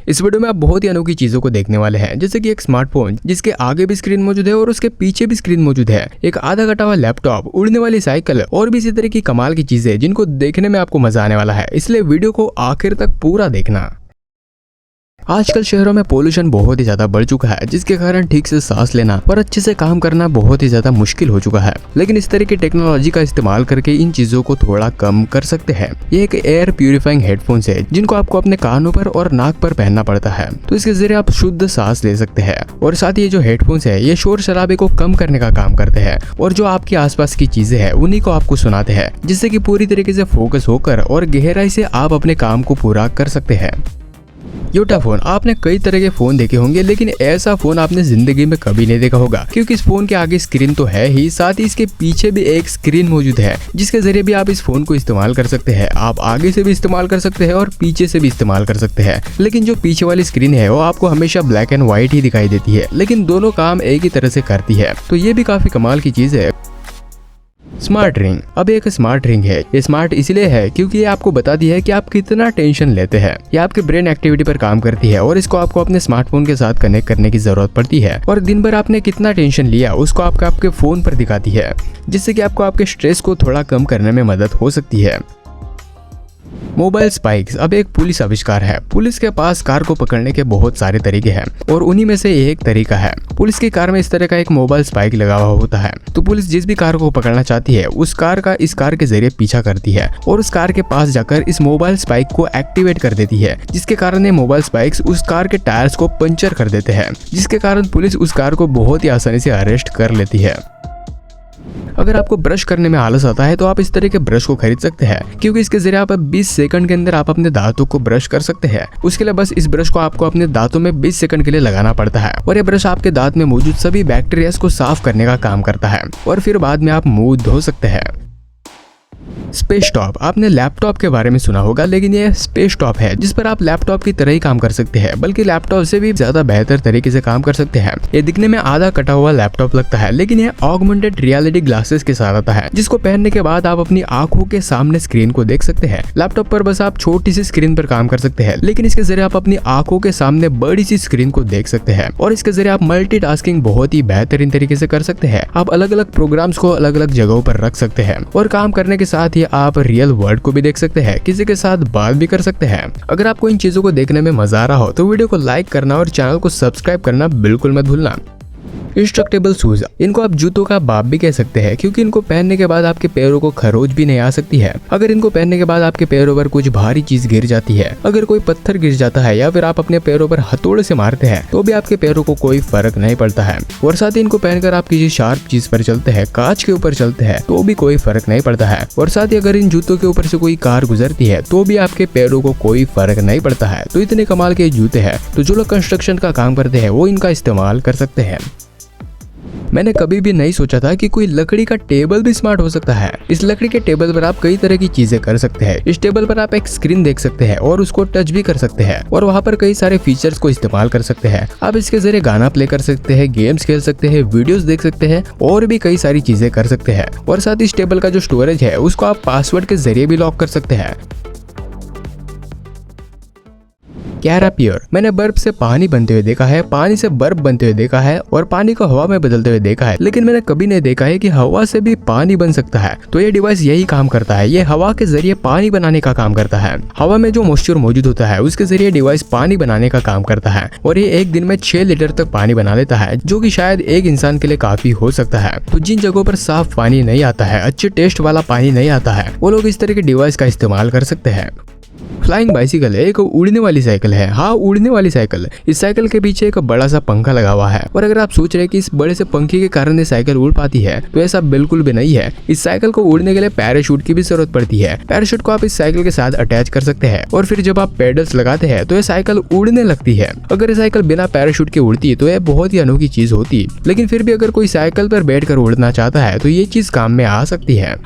इस वीडियो में आप बहुत ही अनोखी चीजों को देखने वाले हैं, जैसे कि एक स्मार्टफोन जिसके आगे भी स्क्रीन मौजूद है और उसके पीछे भी स्क्रीन मौजूद है, एक आधा कटा हुआ लैपटॉप, उड़ने वाली साइकिल और भी इसी तरह की कमाल की चीजें जिनको देखने में आपको मजा आने वाला है। इसलिए वीडियो को आखिर तक पूरा देखना। आजकल शहरों में पोल्यूशन बहुत ही ज्यादा बढ़ चुका है, जिसके कारण ठीक से सांस लेना और अच्छे से काम करना बहुत ही ज्यादा मुश्किल हो चुका है। लेकिन इस तरह की टेक्नोलॉजी का इस्तेमाल करके इन चीजों को थोड़ा कम कर सकते हैं। ये एक एयर प्यूरिफाइंग हेडफोन्स है जिनको आपको अपने कानों पर और नाक पर पहनना पड़ता है, तो इसके जरिए आप शुद्ध सांस ले सकते हैं। और साथ ही ये जो हेडफोन्स है ये शोर शराबे को कम करने का काम करते हैं और जो आपके आसपास की चीजें हैं उन्हीं को आपको सुनाते हैं, जिससे कि पूरी तरीके से फोकस होकर और गहराई से आप अपने काम को पूरा कर सकते हैं। यूटाफोन, आपने कई तरह के फोन देखे होंगे, लेकिन ऐसा फोन आपने जिंदगी में कभी नहीं देखा होगा, क्योंकि इस फोन के आगे स्क्रीन तो है ही, साथ ही इसके पीछे भी एक स्क्रीन मौजूद है जिसके जरिए भी आप इस फोन को इस्तेमाल कर सकते हैं। आप आगे से भी इस्तेमाल कर सकते हैं और पीछे से भी इस्तेमाल कर सकते हैं, लेकिन जो पीछे वाली स्क्रीन है वो आपको हमेशा ब्लैक एंड व्हाइट ही दिखाई देती है, लेकिन दोनों काम एक ही तरह से करती है, तो ये भी काफी कमाल की चीज है। स्मार्ट रिंग, अब एक स्मार्ट रिंग है। ये स्मार्ट इसलिए है क्योंकि ये आपको बताती है कि आप कितना टेंशन लेते हैं। ये आपके ब्रेन एक्टिविटी पर काम करती है और इसको आपको अपने स्मार्टफोन के साथ कनेक्ट करने की जरूरत पड़ती है, और दिन भर आपने कितना टेंशन लिया उसको आपके फोन पर दिखाती है, जिससे कि आपको आपके स्ट्रेस को थोड़ा कम करने में मदद हो सकती है। मोबाइल स्पाइक्स, अब एक पुलिस आविष्कार है। पुलिस के पास कार को पकड़ने के बहुत सारे तरीके हैं और उन्हीं में से एक तरीका है, पुलिस की कार में इस तरह का एक मोबाइल स्पाइक लगा हुआ होता है। तो पुलिस जिस भी कार को पकड़ना चाहती है उस कार का इस कार के जरिए पीछा करती है और उस कार के पास जाकर इस मोबाइल स्पाइक को एक्टिवेट कर देती है, जिसके कारण ये मोबाइल स्पाइक्स उस कार के टायर्स को पंचर कर देते हैं, जिसके कारण पुलिस उस कार को बहुत ही आसानी से अरेस्ट कर लेती है। अगर आपको ब्रश करने में आलस आता है तो आप इस तरह के ब्रश को खरीद सकते हैं, क्योंकि इसके जरिए आप 20 सेकंड के अंदर आप अपने दांतों को ब्रश कर सकते हैं। उसके लिए बस इस ब्रश को आपको अपने दांतों में 20 सेकंड के लिए लगाना पड़ता है और ये ब्रश आपके दांत में मौजूद सभी बैक्टीरिया को साफ करने का काम करता है और फिर बाद में आप मुंह धो सकते हैं। स्पेस टॉप, आपने लैपटॉप के बारे में सुना होगा, लेकिन ये स्पेस टॉप है जिस पर आप लैपटॉप की तरह ही काम कर सकते हैं, बल्कि लैपटॉप से भी ज्यादा बेहतर तरीके से काम कर सकते हैं। ये दिखने में आधा कटा हुआ लैपटॉप लगता है, लेकिन ये ऑगमेंटेड रियलिटी ग्लासेस के साथ आता है, जिसको पहनने के बाद आप अपनी आंखों के सामने स्क्रीन को देख सकते हैं। लैपटॉप पर बस आप छोटी सी स्क्रीन पर काम कर सकते हैं, लेकिन इसके जरिए आप अपनी आंखों के सामने बड़ी सी स्क्रीन को देख सकते हैं और इसके जरिए आप मल्टीटास्किंग बहुत ही बेहतरीन तरीके से कर सकते हैं। आप अलग अलग प्रोग्राम्स को अलग अलग जगहों पर रख सकते हैं और काम करने के साथ ही आप रियल वर्ल्ड को भी देख सकते हैं, किसी के साथ बात भी कर सकते हैं। अगर आपको इन चीजों को देखने में मजा आ रहा हो तो वीडियो को लाइक करना और चैनल को सब्सक्राइब करना बिल्कुल मत भूलना। इंस्ट्रक्टेबल शूज, इनको आप जूतों का बाप भी कह सकते हैं, क्योंकि इनको पहनने के बाद आपके पैरों को खरोच भी नहीं आ सकती है। अगर इनको पहनने के बाद आपके पैरों पर कुछ भारी चीज गिर जाती है, अगर कोई पत्थर गिर जाता है या फिर आप अपने पैरों पर हथौड़े से मारते हैं, तो भी आपके पैरों को कोई फर्क नहीं पड़ता है। और साथ ही इनको पहनकर आप किसी शार्प चीज पर चलते हैं, कांच के ऊपर चलते हैं, तो भी कोई फर्क नहीं पड़ता है। और साथ ही अगर इन जूतों के ऊपर से कोई कार गुजरती है तो भी आपके पैरों को कोई फर्क नहीं पड़ता है। तो इतने कमाल के जूते हैं, तो जो लोग कंस्ट्रक्शन का काम करते हैं वो इनका इस्तेमाल कर सकते हैं। मैंने कभी भी नहीं सोचा था कि कोई लकड़ी का टेबल भी स्मार्ट हो सकता है। इस लकड़ी के टेबल पर आप कई तरह की चीजें कर सकते हैं। इस टेबल पर आप एक स्क्रीन देख सकते हैं और उसको टच भी कर सकते हैं और वहाँ पर कई सारे फीचर्स को इस्तेमाल कर सकते हैं। आप इसके जरिए गाना प्ले कर सकते हैं, गेम्स खेल सकते हैं, वीडियोस देख सकते हैं और भी कई सारी चीजें कर सकते हैं। और साथ ही इस टेबल का जो स्टोरेज है उसको आप पासवर्ड के जरिए भी लॉक कर सकते हैं। कैरा प्योर, मैंने बर्फ से पानी बनते हुए देखा है, पानी से बर्फ बनते हुए देखा है और पानी को हवा में बदलते हुए देखा है, लेकिन मैंने कभी नहीं देखा है कि हवा से भी पानी बन सकता है। तो ये डिवाइस यही काम करता है, ये हवा के जरिए पानी बनाने का काम करता है। हवा में जो मॉइस्चर मौजूद होता है उसके जरिए डिवाइस पानी बनाने का काम करता है और ये एक दिन में 6 लीटर तक पानी बना लेता है, जो कि शायद एक इंसान के लिए काफी हो सकता है। तो जिन जगहों पर साफ पानी नहीं आता है, अच्छे टेस्ट वाला पानी नहीं आता है, वो लोग इस तरह के डिवाइस का इस्तेमाल कर सकते हैं। फ्लाइंग बाइसिकल एक उड़ने वाली साइकिल है। हाँ, उड़ने वाली साइकिल। इस साइकिल के पीछे एक बड़ा सा पंखा लगा हुआ है और अगर आप सोच रहे हैं कि इस बड़े से पंखे के कारण ये साइकिल उड़ पाती है, तो ऐसा बिल्कुल भी नहीं है। इस साइकिल को उड़ने के लिए पैराशूट की भी जरूरत पड़ती है। पैराशूट को आप इस साइकिल के साथ अटैच कर सकते हैं और फिर जब आप पेडल्स लगाते हैं तो ये साइकिल उड़ने लगती है। अगर ये साइकिल बिना पैराशूट के उड़ती तो यह बहुत ही अनोखी चीज होती, लेकिन फिर भी अगर कोई साइकिल पर बैठकर उड़ना चाहता है तो ये चीज काम में आ सकती है।